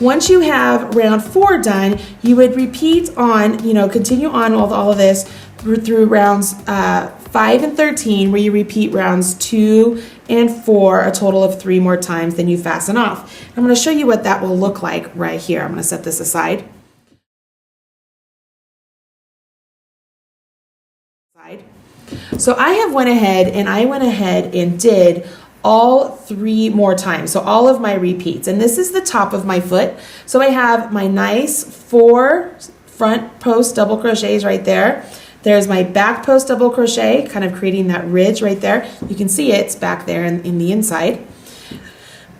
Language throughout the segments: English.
Once you have round 4 done, you would repeat on, continue on with all of this through rounds 5 and 13, where you repeat rounds 2 and 4 a total of 3 more times, then you fasten off. I'm going to show you what that will look like right here. I'm going to set this aside. So I went ahead and did all 3 more times, so all of my repeats, and this is the top of my foot. So I have my nice 4 front post double crochets right there. There's my back post double crochet, kind of creating that ridge right there. You can see it's back there in the inside.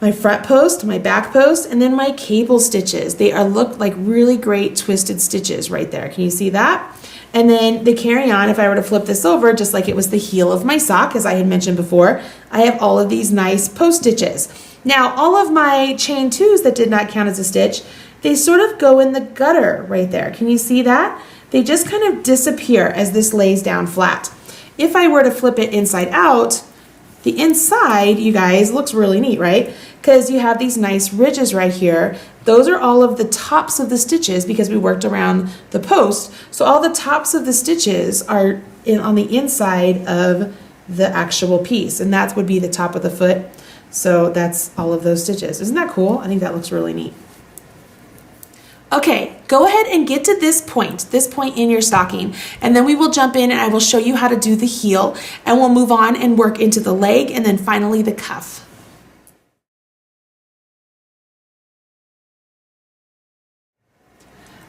My front post, my back post, and then my cable stitches. They look like really great twisted stitches right there. Can you see that? And then they carry on. If I were to flip this over, just like it was the heel of my sock, as I had mentioned before, I have all of these nice post stitches. Now, all of my chain 2s that did not count as a stitch, they sort of go in the gutter right there. Can you see that? They just kind of disappear as this lays down flat. If I were to flip it inside out, the inside, you guys, looks really neat, right? Because you have these nice ridges right here. Those are all of the tops of the stitches because we worked around the post. So all the tops of the stitches are on the inside of the actual piece, and that would be the top of the foot. So that's all of those stitches. Isn't that cool? I think that looks really neat. Okay, go ahead and get to this point in your stocking, and then we will jump in and I will show you how to do the heel, and we'll move on and work into the leg and then finally the cuff.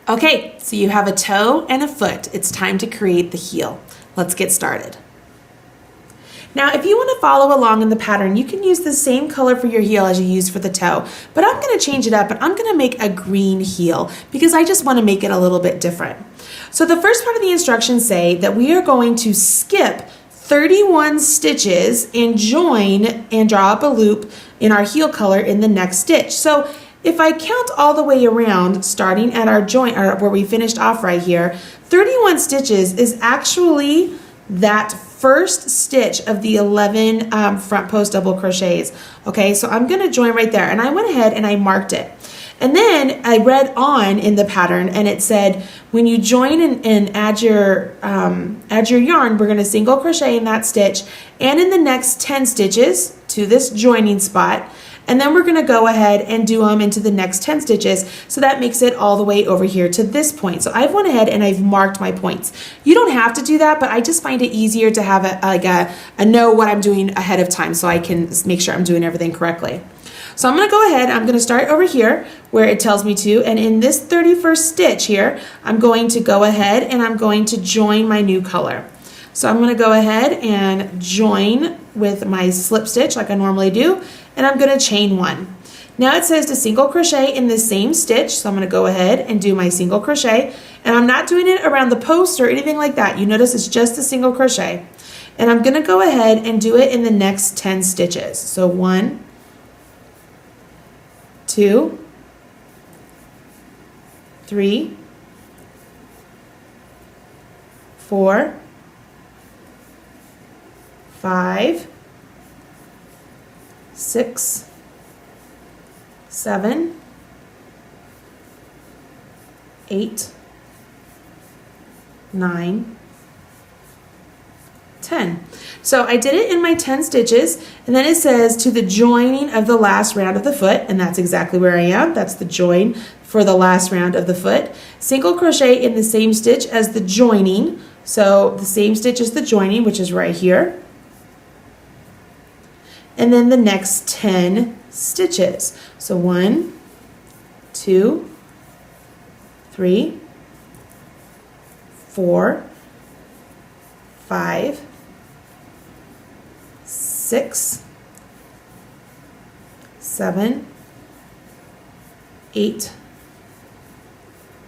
Okay, so you have a toe and a foot. It's time to create the heel. Let's get started. Now, if you want to follow along in the pattern, you can use the same color for your heel as you used for the toe, but I'm going to change it up and I'm going to make a green heel because I just want to make it a little bit different. So the first part of the instructions say that we are going to skip 31 stitches and join and draw up a loop in our heel color in the next stitch. So if I count all the way around, starting at our joint, or where we finished off right here, 31 stitches is actually that first stitch of the 11 front post double crochets. Okay, so I'm going to join right there, and I went ahead and I marked it. And then I read on in the pattern, and it said when you join and add your yarn, we're going to single crochet in that stitch and in the next 10 stitches to this joining spot. And then we're going to go ahead and do them into the next 10 stitches. So that makes it all the way over here to this point. So I've went ahead and I've marked my points. You don't have to do that, but I just find it easier to have a know what I'm doing ahead of time so I can make sure I'm doing everything correctly. So I'm going to go ahead, I'm going to start over here where it tells me to, and in this 31st stitch here, I'm going to go ahead and I'm going to join my new color. So I'm going to go ahead and join with my slip stitch like I normally do, and I'm going to chain 1. Now it says to single crochet in the same stitch, so I'm going to go ahead and do my single crochet, and I'm not doing it around the post or anything like that. You notice it's just a single crochet, and I'm going to go ahead and do it in the next 10 stitches. So 1, 2, 3, 4, 5, 6, 7, 8, 9, 10. So I did it in my 10 stitches, and then it says to the joining of the last round of the foot, and that's exactly where I am. That's the join for the last round of the foot. Single crochet in the same stitch as the joining. So the same stitch as the joining, which is right here. And then the next 10 stitches. So 1, 2, 3, 4, 5, 6, 7, 8,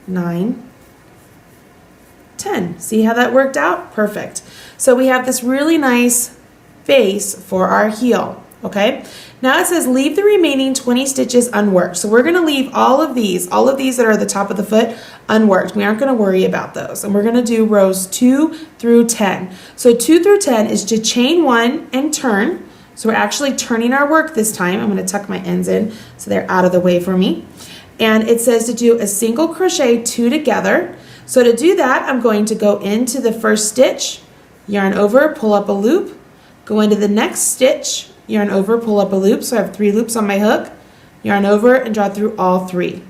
9, 10. See how that worked out? Perfect. So we have this really nice base for our heel. Okay, now it says leave the remaining 20 stitches unworked. So we're going to leave all of these that are at the top of the foot unworked. We aren't going to worry about those, and we're going to do rows 2 through 10. So 2 through 10 is to chain 1 and turn. So we're actually turning our work this time. I'm going to tuck my ends in so they're out of the way for me. and it says to do a single crochet 2 together. So to do that, I'm going to go into the first stitch, yarn over, pull up a loop, go into the next stitch, yarn over, pull up a loop. So I have 3 loops on my hook, yarn over and draw through all 3.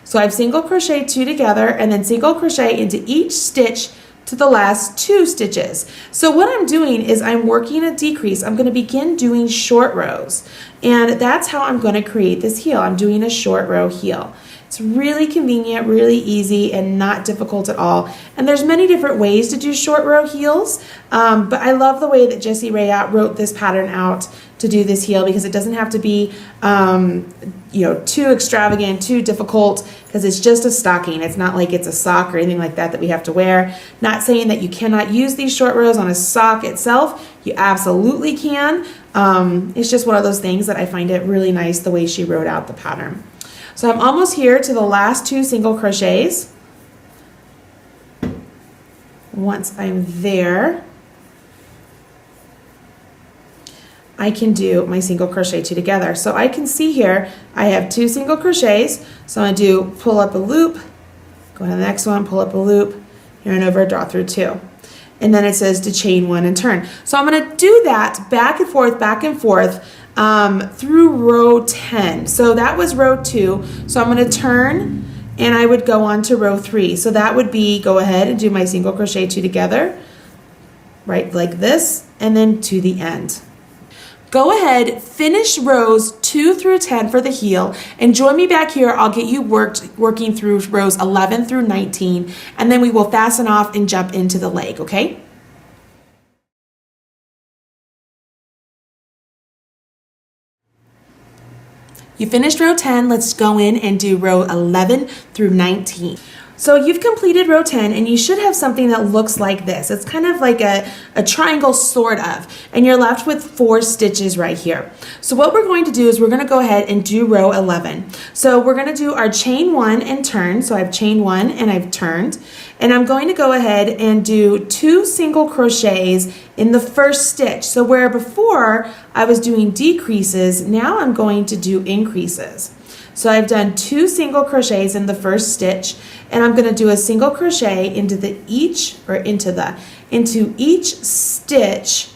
So I've single crochet 2 together and then single crochet into each stitch to the last 2 stitches. So what I'm doing is I'm working a decrease. I'm going to begin doing short rows, and that's how I'm going to create this heel. I'm doing a short row heel. It's really convenient, really easy, and not difficult at all. And there's many different ways to do short row heels, but I love the way that Jessie Rayott wrote this pattern out to do this heel, because it doesn't have to be too extravagant, too difficult, because it's just a stocking. It's not like it's a sock or anything like that that we have to wear. Not saying that you cannot use these short rows on a sock itself. You absolutely can. It's just one of those things that I find it really nice the way she wrote out the pattern. So I'm almost here to the last 2 single crochets. Once I'm there, I can do my single crochet 2 together. So I can see here I have 2 single crochets. So I'm going to do pull up a loop, go to the next one, pull up a loop, yarn over, draw through 2. And then it says to chain 1 and turn. So I'm going to do that back and forth through row 10. So that was row 2. So I'm going to turn and I would go on to row 3. So that would be, go ahead and do my single crochet 2 together, right, like this, and then to the end. Go ahead, finish rows 2 through 10 for the heel, and join me back here. I'll get you working through rows 11 through 19, and then we will fasten off and jump into the leg, okay? You finished row 10, let's go in and do row 11 through 19. So you've completed row 10 and you should have something that looks like this. It's kind of like a triangle, sort of, and you're left with 4 stitches right here. So what we're going to do is we're going to go ahead and do row 11. So we're going to do our chain 1 and turn. So I've chain 1 and I've turned, and I'm going to go ahead and do 2 single crochets in the first stitch. So where before I was doing decreases, now I'm going to do increases. So I've done 2 single crochets in the first stitch, and I'm going to do a single crochet into each stitch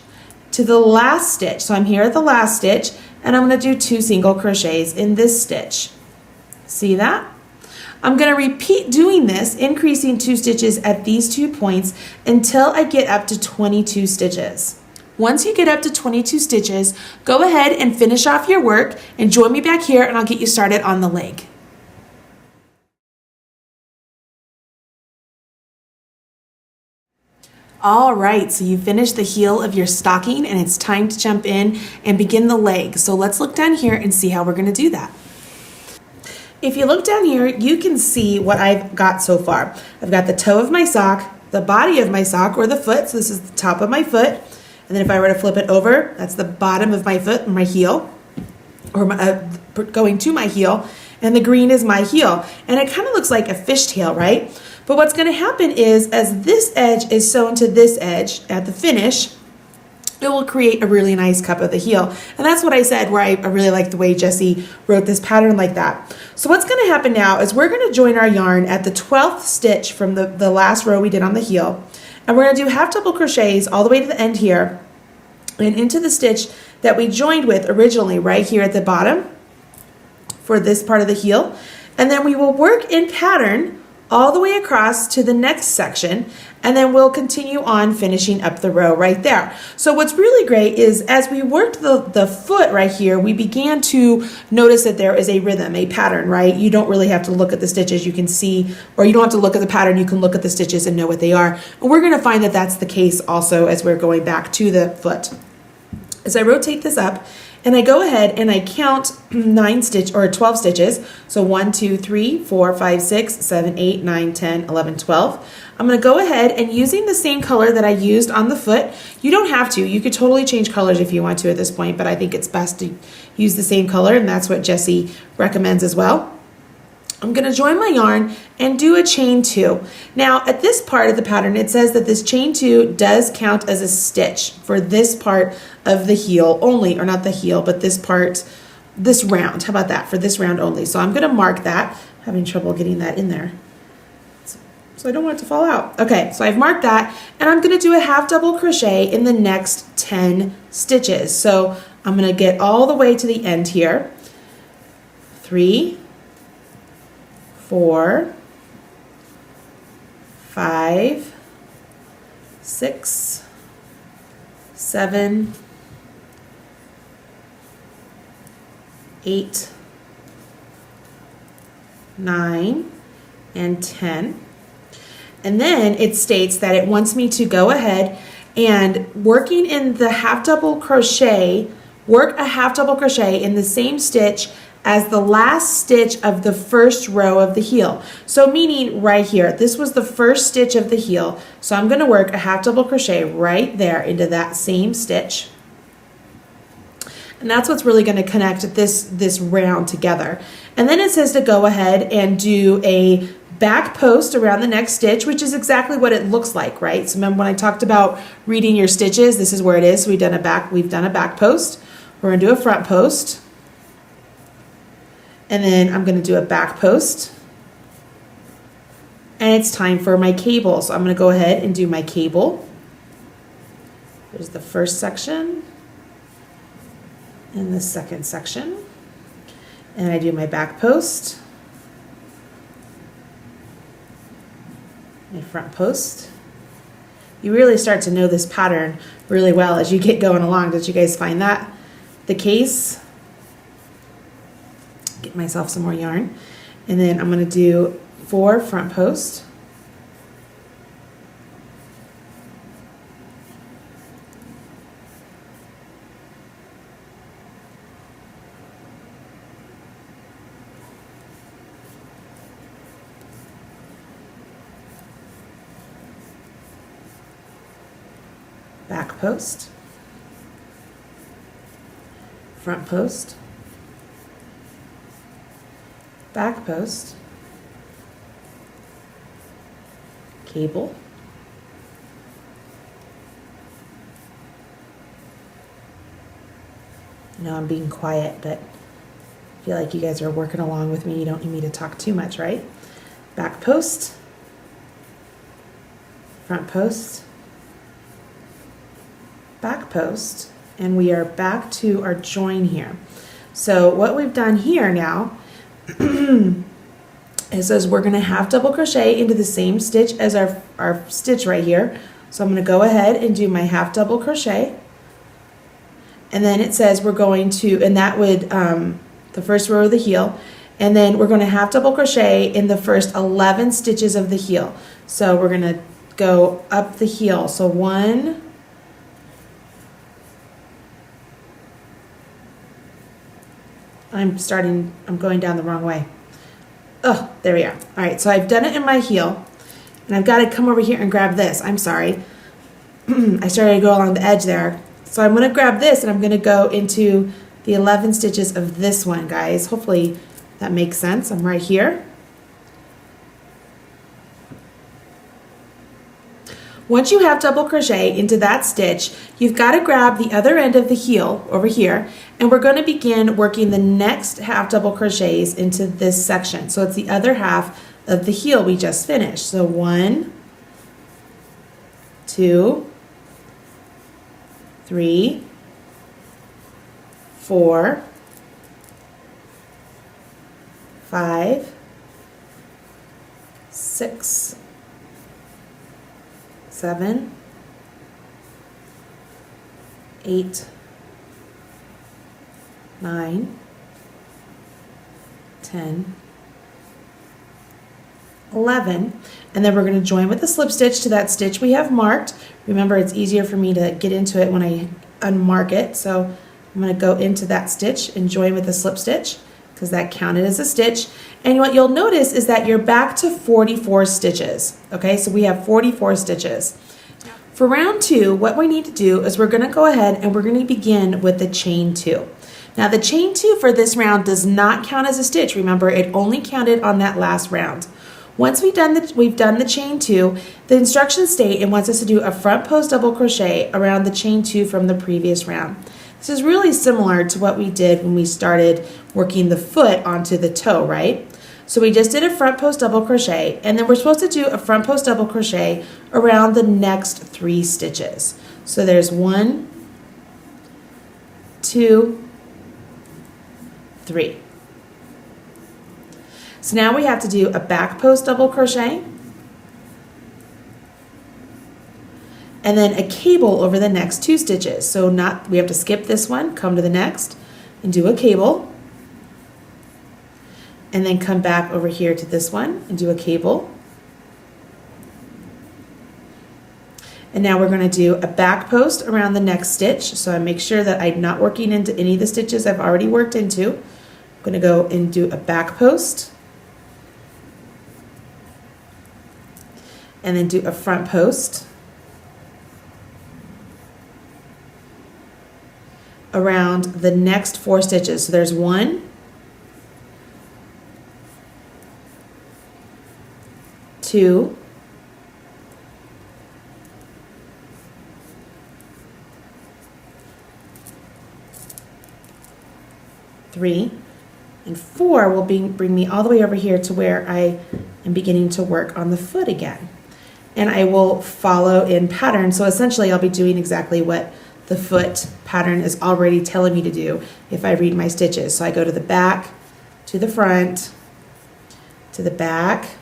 to the last stitch. So I'm here at the last stitch, and I'm going to do 2 single crochets in this stitch. See that? I'm going to repeat doing this, increasing 2 stitches at these 2 points until I get up to 22 stitches. Once you get up to 22 stitches, go ahead and finish off your work and join me back here, and I'll get you started on the leg. All right, so you finished the heel of your stocking and it's time to jump in and begin the leg. So let's look down here and see how we're going to do that. If you look down here, you can see what I've got so far. I've got the toe of my sock, the body of my sock, or the foot. So this is the top of my foot. And then if I were to flip it over, that's the bottom of my foot, my heel, or going to my heel, and the green is my heel. And it kind of looks like a fishtail, right? But what's going to happen is, as this edge is sewn to this edge at the finish, it will create a really nice cup of the heel. And that's what I said, where I really like the way Jessie wrote this pattern like that. So what's going to happen now is we're going to join our yarn at the 12th stitch from the last row we did on the heel. And we're going to do half double crochets all the way to the end here and into the stitch that we joined with originally right here at the bottom for this part of the heel. And then we will work in pattern all the way across to the next section, and then we'll continue on finishing up the row right there. So what's really great is as we worked the foot right here, we began to notice that there is a rhythm, a pattern, right? You don't really have to look at the stitches, you can see, or you don't have to look at the pattern, you can look at the stitches and know what they are. And we're going to find that that's the case also as we're going back to the foot. As I rotate this up, and I go ahead and I count 12 stitches. So 1, 2, 3, 4, 5, 6, 7, 8, 9, 10, 11, 12. I'm going to go ahead and using the same color that I used on the foot. You don't have to. You could totally change colors if you want to at this point, but I think it's best to use the same color, and that's what Jessie recommends as well. I'm going to join my yarn and do a chain 2. Now at this part of the pattern, it says that this chain 2 does count as a stitch for this part of the heel only, or not the heel, but this part, this round. How about that, for this round only? So I'm going to mark that Having trouble getting that in there. So I don't want it to fall out. Okay, so I've marked that, and I'm gonna do a half double crochet in the next 10 stitches. So I'm gonna get all the way to the end here. 3, 4, 5, 6, 7, 8, 9, and 10. And then it states that it wants me to go ahead and working in the half double crochet, work a half double crochet in the same stitch as the last stitch of the first row of the heel. So meaning right here, this was the first stitch of the heel. So I'm gonna work a half double crochet right there into that same stitch. And that's what's really gonna connect this round together. And then it says to go ahead and do a back post around the next stitch, which is exactly what it looks like, right? So remember when I talked about reading your stitches, this is where it is. So we've done a back post. We're gonna do a front post. And then I'm gonna do a back post. And it's time for my cable. So I'm gonna go ahead and do my cable. There's the first section and the second section. And I do my back post, my front post. You really start to know this pattern really well as you get going along. Did you guys find that the case? Get myself some more yarn. And then I'm going to do 4 front posts. Back post, front post, back post, cable, I know I'm being quiet, but I feel like you guys are working along with me. You don't need me to talk too much, right? Back post, front post, back post, and we are back to our join here. So what we've done here now it says we're going to half double crochet into the same stitch as our stitch right here. So I'm going to go ahead and do my half double crochet, and then it says we're going to, and that would the first row of the heel, and then we're going to half double crochet in the first 11 stitches of the heel. So we're going to go up the heel. So 1, I'm going down the wrong way. Oh, there we are. All right, so I've done it in my heel, and I've got to come over here and grab this. I'm sorry. I started to go along the edge there. So I'm going to grab this, and I'm going to go into the 11 stitches of this one, guys. Hopefully that makes sense. I'm right here. Once you have double crochet into that stitch, you've got to grab the other end of the heel over here, and we're going to begin working the next half double crochets into this section. So it's the other half of the heel we just finished. So 1, 2, 3, 4, 5, 6, 7, 8, 9, 10, 11, and then we're going to join with a slip stitch to that stitch we have marked. Remember, it's easier for me to get into it when I unmark it, so I'm going to go into that stitch and join with a slip stitch because that counted as a stitch. And what you'll notice is that you're back to 44 stitches. Okay, so we have 44 stitches. For round 2, what we need to do is we're going to go ahead and we're going to begin with the chain 2. Now the chain 2 for this round does not count as a stitch. Remember, it only counted on that last round. Once we've done the chain 2, the instructions state it wants us to do a front post double crochet around the chain 2 from the previous round. This is really similar to what we did when we started working the foot onto the toe, right? So we just did a front post double crochet, and then we're supposed to do a front post double crochet around the next 3 stitches. So there's 1, 2, 3. So now we have to do a back post double crochet, and then a cable over the next 2 stitches. So we have to skip this one, come to the next, and do a cable, and then come back over here to this one and do a cable. And now we're going to do a back post around the next stitch. So I make sure that I'm not working into any of the stitches I've already worked into. I'm going to go and do a back post, and then do a front post around the next 4 stitches. So there's 1, 2, 3, and 4 will bring me all the way over here to where I am beginning to work on the foot again. And I will follow in pattern. So essentially I'll be doing exactly what the foot pattern is already telling me to do if I read my stitches. So I go to the back, to the front, to the back,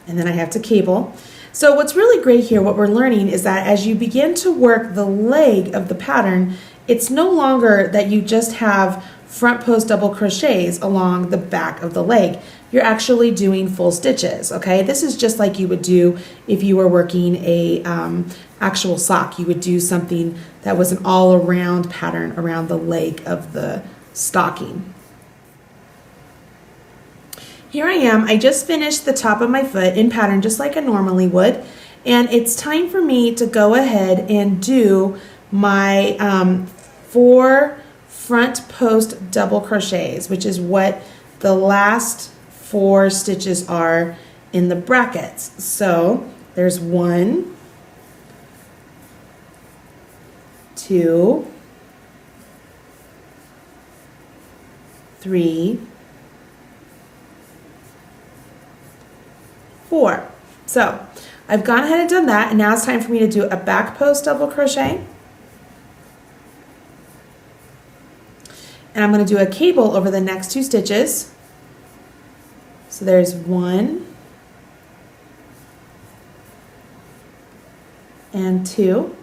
and then I have to cable. So what's really great here, what we're learning is that as you begin to work the leg of the pattern, it's no longer that you just have front post double crochets along the back of the leg. You're actually doing full stitches, okay? This is just like you would do if you were working a actual sock. You would do something that was an all-around pattern around the leg of the stocking. Here I am. I just finished the top of my foot in pattern just like I normally would, and it's time for me to go ahead and do my 4 front post double crochets, which is what the last 4 stitches are in the brackets. So there's 1, 2, 3, 4. So I've gone ahead and done that, and now it's time for me to do a back post double crochet. And I'm going to do a cable over the next 2 stitches. So there's 1 and 2.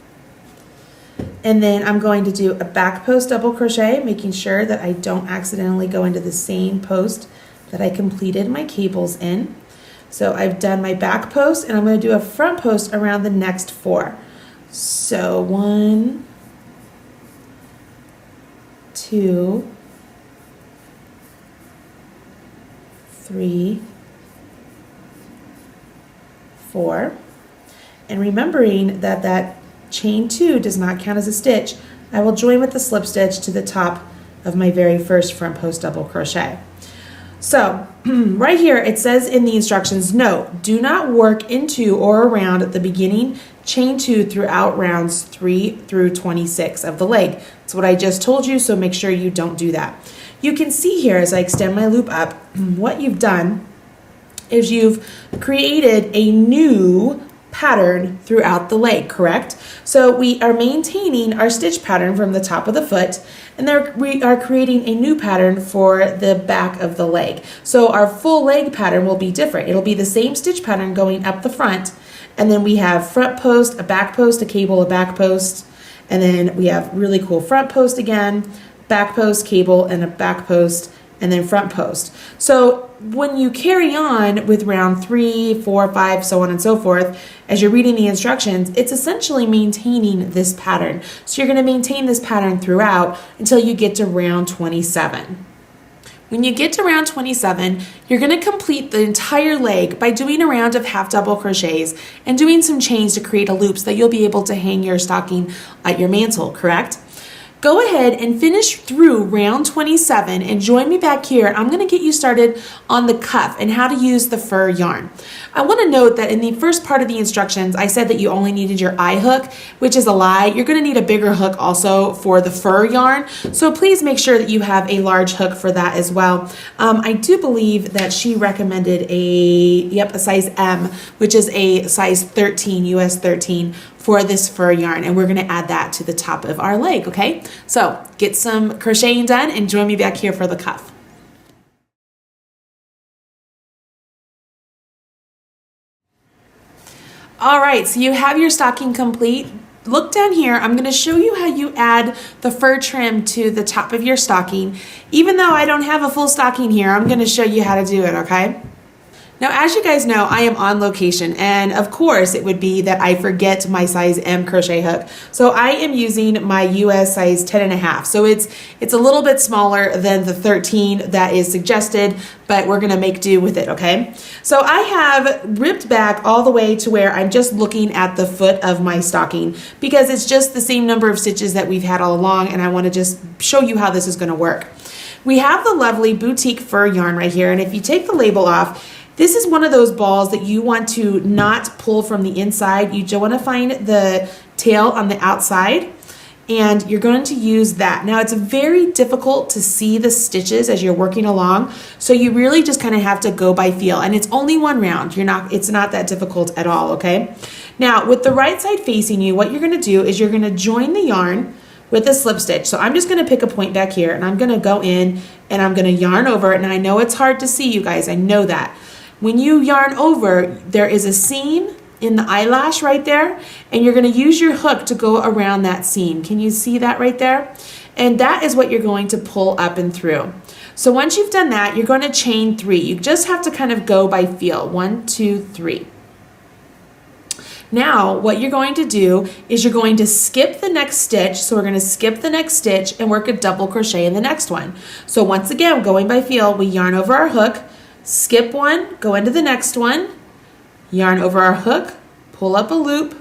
And then I'm going to do a back post double crochet, making sure that I don't accidentally go into the same post that I completed my cables in. So I've done my back post, and I'm going to do a front post around the next 4. So 1, 2, 3, 4. And remembering that that chain 2 does not count as a stitch, I will join with the slip stitch to the top of my very first front post double crochet. So right here it says in the instructions, note, do not work into or around at the beginning chain 2 throughout rounds 3 through 26 of the leg. That's what I just told you, so make sure you don't do that. You can see here as I extend my loop up, what you've done is you've created a new pattern throughout the leg, correct? So we are maintaining our stitch pattern from the top of the foot, and there we are creating a new pattern for the back of the leg. So our full leg pattern will be different. It'll be the same stitch pattern going up the front, and then we have front post, a back post, a cable, a back post, and then we have really cool front post again, back post, cable, and a back post, and then front post. So when you carry on with round 3, 4, 5, so on and so forth, as you're reading the instructions, it's essentially maintaining this pattern. So you're going to maintain this pattern throughout until you get to round 27. When you get to round 27, you're going to complete the entire leg by doing a round of half double crochets and doing some chains to create a loop so that you'll be able to hang your stocking at your mantle, correct? Go ahead and finish through round 27 and join me back here. I'm going to get you started on the cuff and how to use the fur yarn. I want to note that in the first part of the instructions, I said that you only needed your eye hook, which is a lie. You're going to need a bigger hook also for the fur yarn. So please make sure that you have a large hook for that as well. I do believe that she recommended a size M, which is a size 13, US 13 for this fur yarn. And we're going to add that to the top of our leg. Okay. So get some crocheting done and join me back here for the cuff. All right, so you have your stocking complete. Look down here. I'm going to show you how you add the fur trim to the top of your stocking. Even though I don't have a full stocking here, I'm going to show you how to do it, okay? Now, as you guys know, I am on location, and of course it would be that I forget my size M crochet hook. So I am using my US size 10.5. So it's a little bit smaller than the 13 that is suggested, but we're gonna make do with it, okay? So I have ripped back all the way to where I'm just looking at the foot of my stocking because it's just the same number of stitches that we've had all along, and I wanna just show you how this is gonna work. We have the lovely boutique fur yarn right here, and if you take the label off, this is one of those balls that you want to not pull from the inside. You just want to find the tail on the outside, and you're going to use that. Now, it's very difficult to see the stitches as you're working along, so you really just kind of have to go by feel, and it's only one round. It's not that difficult at all, okay? Now, with the right side facing you, what you're going to do is you're going to join the yarn with a slip stitch. So I'm just going to pick a point back here, and I'm going to go in and I'm going to yarn over it. And I know it's hard to see, you guys. I know that. When you yarn over, there is a seam in the eyelash right there, and you're going to use your hook to go around that seam. Can you see that right there? And that is what you're going to pull up and through. So once you've done that, you're going to chain 3. You just have to kind of go by feel. 1, 2, 3. Now, what you're going to do is you're going to skip the next stitch. So we're going to skip the next stitch and work a double crochet in the next one. So once again, going by feel, we yarn over our hook, skip one, go into the next one, yarn over our hook, pull up a loop,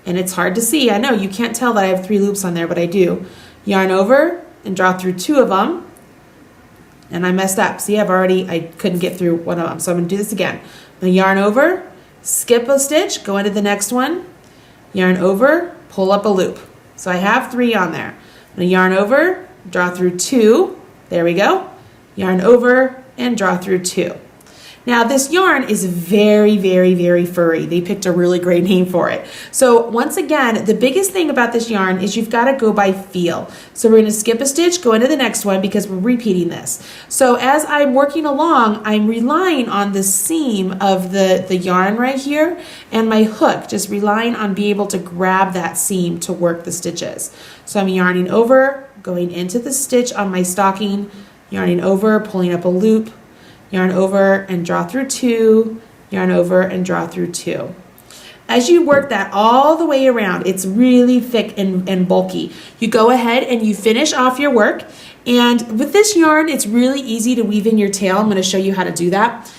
and it's hard to see. I know you can't tell that I have 3 loops on there, but I do. Yarn over and draw through 2 of them, and I messed up. See, I couldn't get through one of them, so I'm going to do this again. I'm going to yarn over, skip a stitch, go into the next one, yarn over, pull up a loop. So I have 3 on there. I'm going to yarn over, draw through 2, there we go, yarn over, and draw through 2. Now this yarn is very, very, very furry. They picked a really great name for it. So once again, the biggest thing about this yarn is you've got to go by feel. So we're going to skip a stitch, go into the next one because we're repeating this. So as I'm working along, I'm relying on the seam of the yarn right here and my hook, just relying on being able to grab that seam to work the stitches. So I'm yarning over, going into the stitch on my stocking, yarning over, pulling up a loop, yarn over and draw through 2, yarn over and draw through 2. As you work that all the way around, it's really thick and bulky. You go ahead and you finish off your work. And with this yarn, it's really easy to weave in your tail. I'm going to show you how to do that.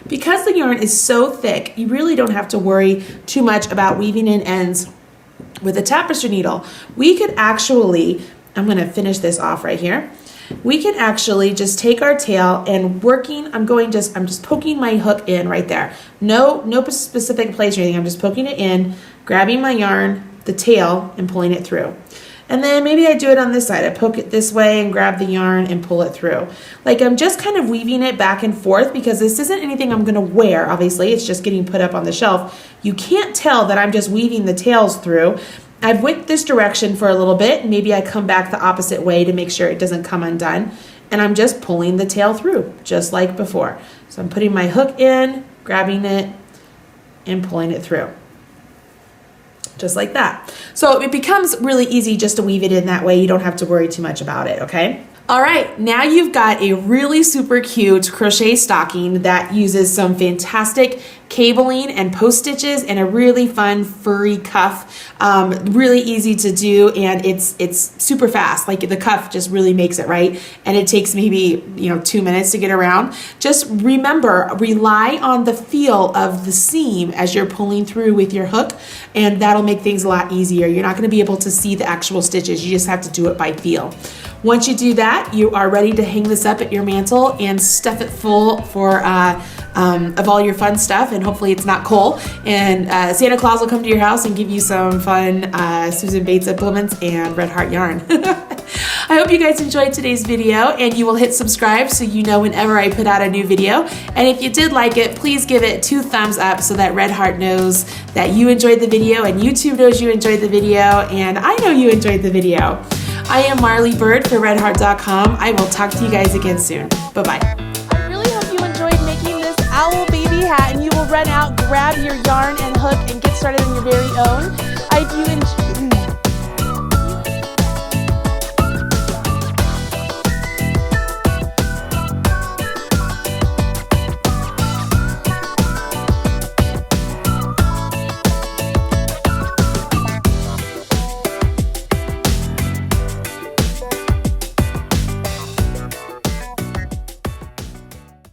Because the yarn is so thick, you really don't have to worry too much about weaving in ends with a tapestry needle. We could actually, I'm going to finish this off right here. We can actually just take our tail and I'm just poking my hook in right there. No specific place or anything. I'm just poking it in, grabbing my yarn, the tail, and pulling it through. And then maybe I do it on this side. I poke it this way and grab the yarn and pull it through. Like I'm just kind of weaving it back and forth because this isn't anything I'm gonna wear, obviously. It's just getting put up on the shelf. You can't tell that I'm just weaving the tails through. I've went this direction for a little bit. Maybe I come back the opposite way to make sure it doesn't come undone. And I'm just pulling the tail through, just like before. So I'm putting my hook in, grabbing it, and pulling it through. Just like that. So it becomes really easy just to weave it in that way. You don't have to worry too much about it, okay? All right, now you've got a really super cute crochet stocking that uses some fantastic cabling and post stitches and a really fun furry cuff. Really easy to do, and it's super fast. Like the cuff just really makes it right, and it takes maybe 2 minutes to get around. Just remember, rely on the feel of the seam as you're pulling through with your hook, and that'll make things a lot easier. You're not going to be able to see the actual stitches. You just have to do it by feel. Once you do that, you are ready to hang this up at your mantle and stuff it full of all your fun stuff, and hopefully it's not coal. And Santa Claus will come to your house and give you some fun Susan Bates implements and Red Heart yarn. I hope you guys enjoyed today's video, and you will hit subscribe so you know whenever I put out a new video. And if you did like it, please give it 2 thumbs up so that Red Heart knows that you enjoyed the video, and YouTube knows you enjoyed the video, and I know you enjoyed the video. I am Marley Bird for redheart.com. I will talk to you guys again soon. Bye-bye. I really hope you enjoyed making this owl baby hat, and you will run out, grab your yarn and hook, and get started on your very own. If you enjoyed